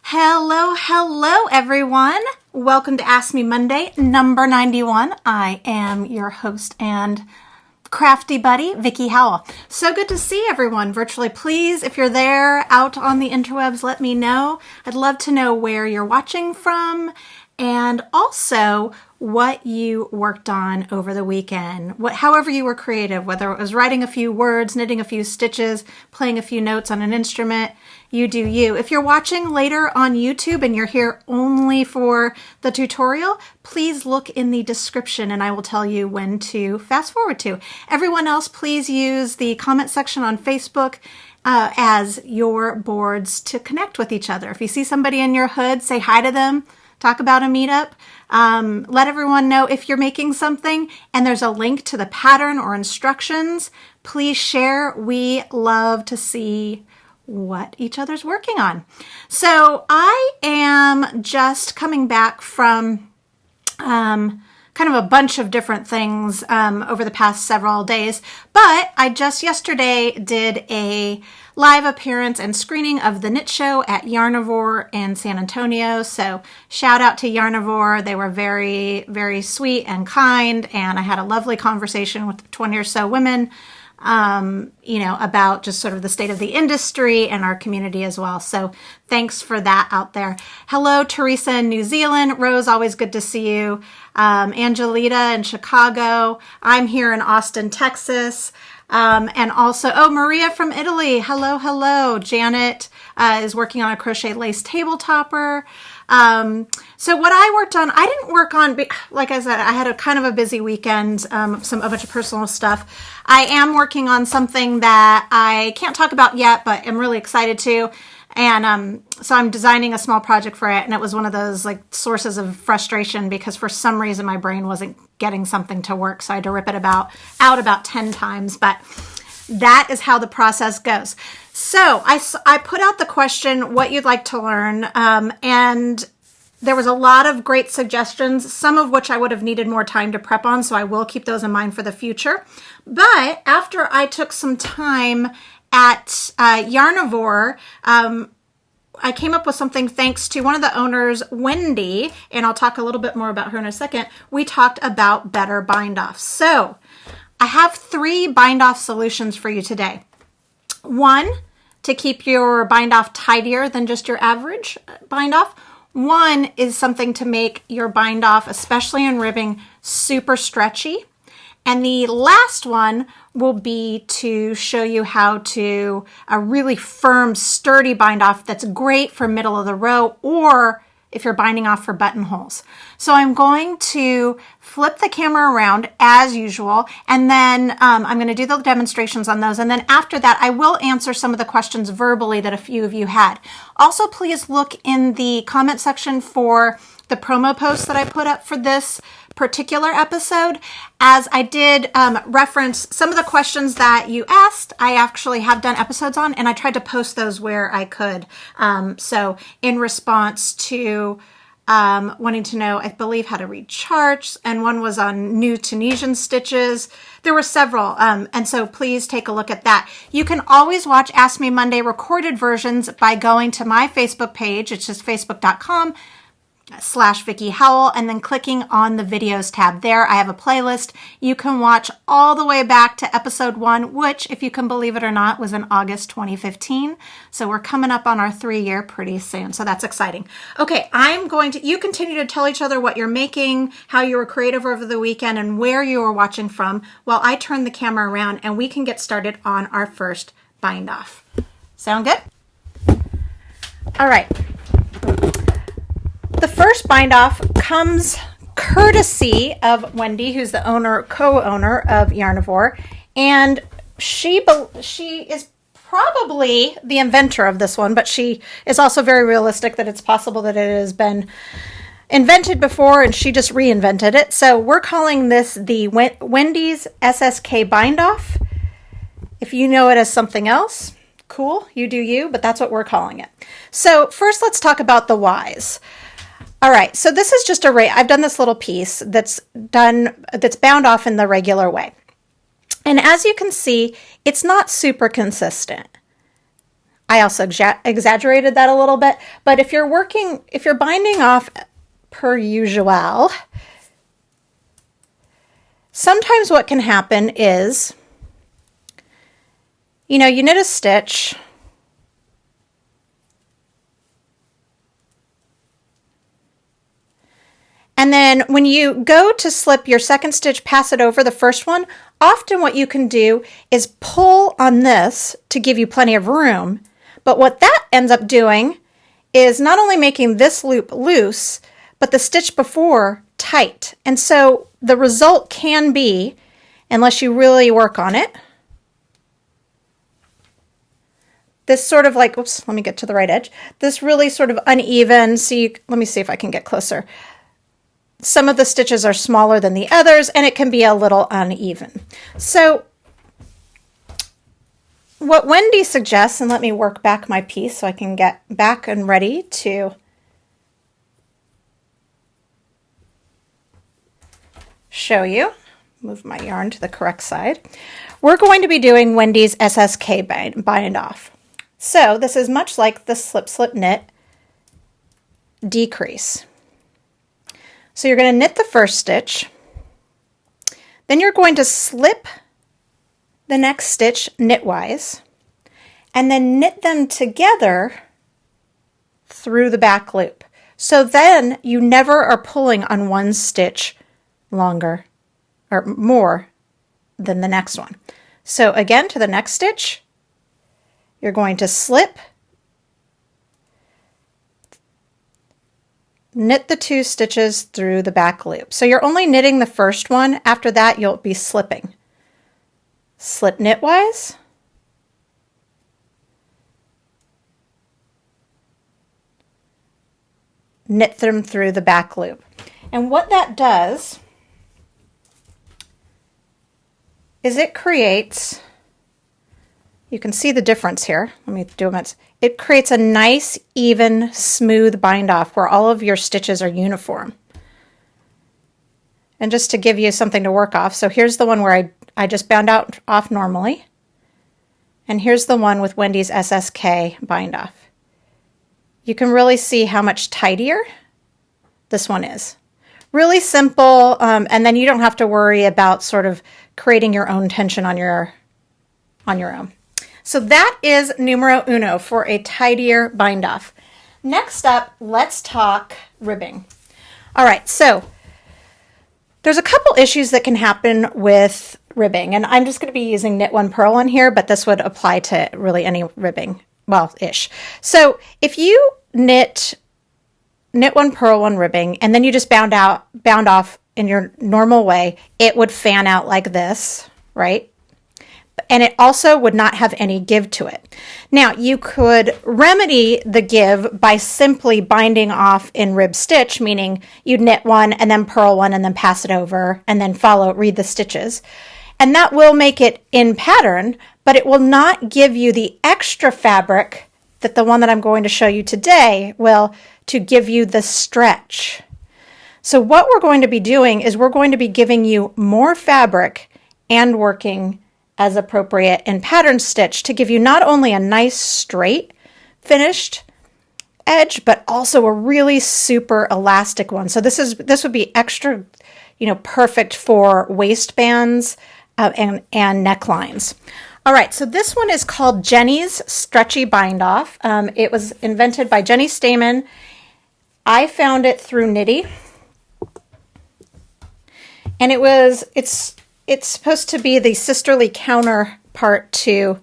Hello, everyone. Welcome to Ask Me Monday, number 91. I am your host and crafty buddy, Vicki Howell. So good to see everyone virtually. Please, if you're there out on the interwebs, let me know. I'd love to know where you're watching from and also what you worked on over the weekend. However you were creative, whether it was writing a few words, knitting a few stitches, playing a few notes on an instrument, you do you. If you're watching later on YouTube and you're here only for the tutorial, please look in the description and I will tell you when to fast forward to. Everyone else, please use the comment section on Facebook as your boards to connect with each other. If you see somebody in your hood, say hi to them. Talk about a meetup. Let everyone know if you're making something and there's a link to the pattern or instructions. Please share. We love to see what each other's working on. So I am just coming back from kind of a bunch of different things over the past several days, but I just yesterday did a live appearance and screening of the Knit Show at Yarnivore in San Antonio. So shout out to Yarnivore. They were very, very sweet and kind, and I had a lovely conversation with 20 or so women about just sort of the state of the industry and our community as well. So thanks for that out there. Hello, Teresa in New Zealand. Rose, always good to see you. Angelita in Chicago. I'm here in Austin, Texas. And also, Maria from Italy. Hello. Janet is working on a crochet lace table topper. So what I worked on, I didn't work on, like I said, I had a kind of a busy weekend, a bunch of personal stuff. I am working on something that I can't talk about yet, but I'm really excited to. And so I'm designing a small project for it, and it was one of those like sources of frustration because for some reason my brain wasn't getting something to work, so I had to rip it out about 10 times. But that is how the process goes. So I put out the question, what you'd like to learn, and there was a lot of great suggestions, some of which I would have needed more time to prep on, so I will keep those in mind for the future. But after I took some time at Yarnivore, I came up with something thanks to one of the owners, Wendy, and I'll talk a little bit more about her in a second. We talked about better bind-offs. So I have 3 bind-off solutions for you today. 1, to keep your bind-off tidier than just your average bind-off. 1 is something to make your bind-off, especially in ribbing, super stretchy. And the last one will be to show you how to a really firm, sturdy bind off that's great for middle of the row or if you're binding off for buttonholes. So I'm going to flip the camera around as usual, and then I'm going to do the demonstrations on those. And then after that, I will answer some of the questions verbally that a few of you had. Also, please look in the comment section for the promo post that I put up for this particular episode, as I did reference some of the questions that you asked. I actually have done episodes on, and I tried to post those where I could. So in response to wanting to know, I believe, how to read charts, and one was on new Tunisian stitches. There were several, and so please take a look at that. You can always watch Ask Me Monday recorded versions by going to my Facebook page. It's just facebook.com/Vicki Howell, and then clicking on the videos tab there. I have a playlist. You can watch all the way back to episode 1, which, if you can believe it or not, was in August 2015. So we're coming up on our 3-year pretty soon. So that's exciting. Okay, you continue to tell each other what you're making, how you were creative over the weekend, and where you were watching from while I turn the camera around and we can get started on our first bind off. Sound good? All right. The first bind off comes courtesy of Wendy, who's the co-owner of Yarnivore, and she is probably the inventor of this one, but she is also very realistic that it's possible that it has been invented before and she just reinvented it. So we're calling this the Wendy's SSK bind off. If you know it as something else, cool, you do you, but that's what we're calling it. So first, let's talk about the whys. All right, so this is just I've done this little piece that's bound off in the regular way. And as you can see, it's not super consistent. I also exaggerated that a little bit, but if you're binding off per usual, sometimes what can happen is, you knit a stitch, and then when you go to slip your second stitch, pass it over the first one, often what you can do is pull on this to give you plenty of room. But what that ends up doing is not only making this loop loose, but the stitch before tight. And so the result can be, unless you really work on it, this sort of like, oops, let me get to the right edge. This really sort of uneven, let me see if I can get closer. Some of the stitches are smaller than the others, and it can be a little uneven. So what Wendy suggests, and let me work back my piece so I can get back and ready to show you. Move my yarn to the correct side. We're going to be doing Wendy's SSK bind off. So this is much like the slip, slip, knit decrease. So you're going to knit the first stitch, then you're going to slip the next stitch knitwise, and then knit them together through the back loop. So then you never are pulling on one stitch longer or more than the next one. So again, to the next stitch, you're going to slip, knit the 2 stitches through the back loop. So you're only knitting the first one. After that, you'll be slipping. Slip knitwise, knit them through the back loop. And what that does is it creates, you can see the difference here. Let me do it. It creates a nice, even, smooth bind off where all of your stitches are uniform. And just to give you something to work off, so here's the one where I just bound off normally. And here's the one with Wendy's SSK bind off. You can really see how much tidier this one is. Really simple, and then you don't have to worry about sort of creating your own tension on your own. So that is numero uno for a tidier bind off. Next up, let's talk ribbing. All right, so there's a couple issues that can happen with ribbing, and I'm just going to be using knit one, purl one here, but this would apply to really any ribbing, well, ish. So if you knit one, purl one ribbing, and then you just bound off in your normal way, it would fan out like this, right? And it also would not have any give to it. Now, you could remedy the give by simply binding off in rib stitch, meaning you'd knit one and then purl one and then pass it over and then read the stitches. And that will make it in pattern, but it will not give you the extra fabric that the one that I'm going to show you today will, to give you the stretch. So what we're going to be doing is we're going to be giving you more fabric and working as appropriate in pattern stitch to give you not only a nice straight finished edge, but also a really super elastic one. So this would be extra, perfect for waistbands and necklines. All right, so this one is called Jeny's Stretchy Bind Off. It was invented by Jeny Stamen. I found it through Knitty, and it's supposed to be the sisterly counterpart to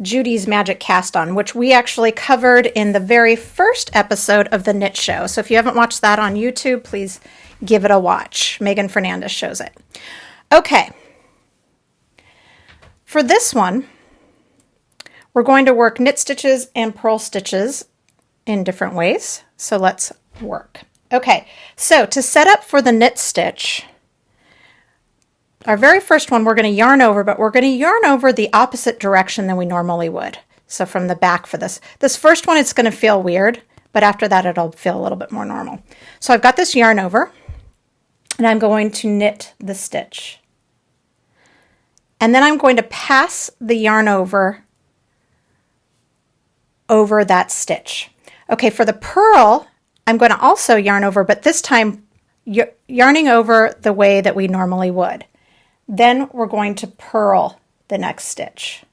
Judy's Magic Cast On, which we actually covered in the very first episode of the Knit Show. So if you haven't watched that on YouTube, please give it a watch. Megan Fernandez shows it. Okay. For this one, we're going to work knit stitches and purl stitches in different ways. So let's work. Okay, so to set up for the knit stitch, our very first one we're going to yarn over, but we're going to yarn over the opposite direction than we normally would. So from the back for this. This first one, it's going to feel weird, but after that it'll feel a little bit more normal. So I've got this yarn over, and I'm going to knit the stitch. And then I'm going to pass the yarn over over that stitch. Okay, for the purl, I'm going to also yarn over, but this time yarning over the way that we normally would. Then we're going to purl the next stitch.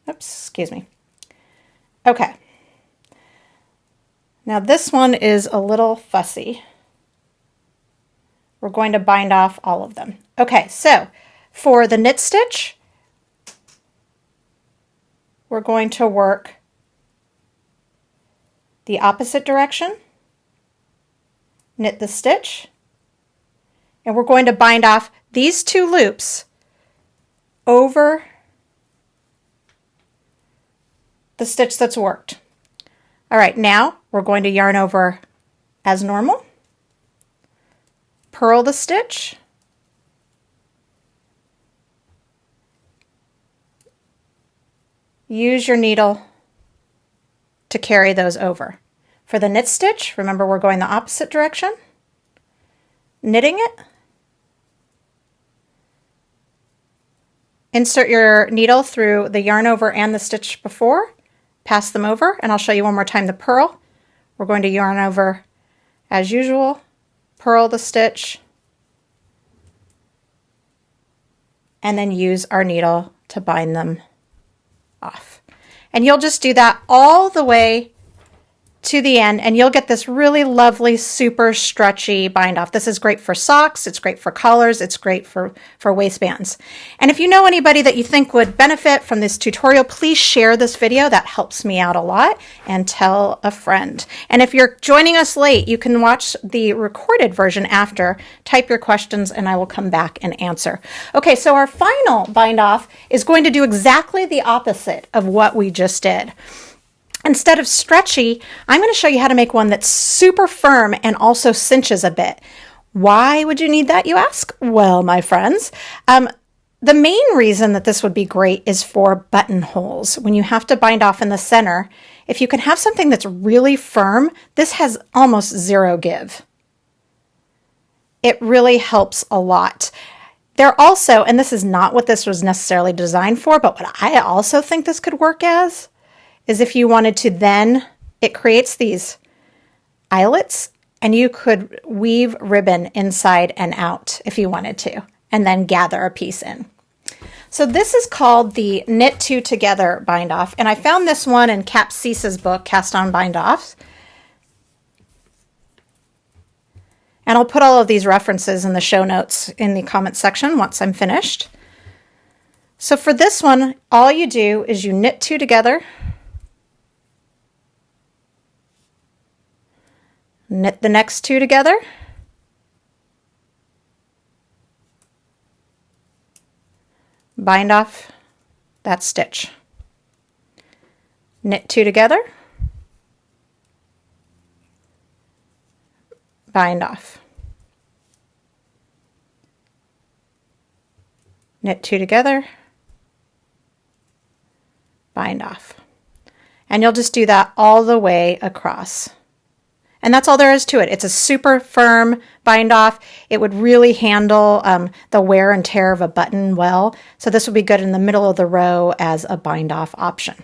Oops, excuse me. Okay. Now this one is a little fussy. We're going to bind off all of them. Okay, so for the knit stitch, we're going to work the opposite direction, knit the stitch, and we're going to bind off these 2 loops over the stitch that's worked. All right, now we're going to yarn over as normal, purl the stitch, use your needle to carry those over. For the knit stitch, remember we're going the opposite direction, knitting it, insert your needle through the yarn over and the stitch before, pass them over, and I'll show you one more time the purl. We're going to yarn over as usual, purl the stitch, and then use our needle to bind them off. And you'll just do that all the way to the end, and you'll get this really lovely, super stretchy bind off. This is great for socks, it's great for collars, it's great for waistbands. And if you know anybody that you think would benefit from this tutorial, please share this video. That helps me out a lot, and tell a friend. And if you're joining us late, you can watch the recorded version after, type your questions, and I will come back and answer. Okay, so our final bind off is going to do exactly the opposite of what we just did. Instead of stretchy, I'm going to show you how to make one that's super firm and also cinches a bit. Why would you need that, you ask? Well, my friends, the main reason that this would be great is for buttonholes. When you have to bind off in the center, if you can have something that's really firm, this has almost zero give. It really helps a lot. There also, and this is not what this was necessarily designed for, but what I also think this could work as is if you wanted to then, it creates these eyelets, and you could weave ribbon inside and out if you wanted to, and then gather a piece in. So this is called the Knit 2 Together bind off, and I found this one in Cap Cease's book, Cast On Bind Offs. And I'll put all of these references in the show notes in the comments section once I'm finished. So for this one, all you do is you knit 2 together, knit the next 2 together, bind off that stitch, knit 2 together, bind off, knit 2 together, bind off. And you'll just do that all the way across. And that's all there is to it. It's a super firm bind off. It would really handle the wear and tear of a button well. So this would be good in the middle of the row as a bind off option.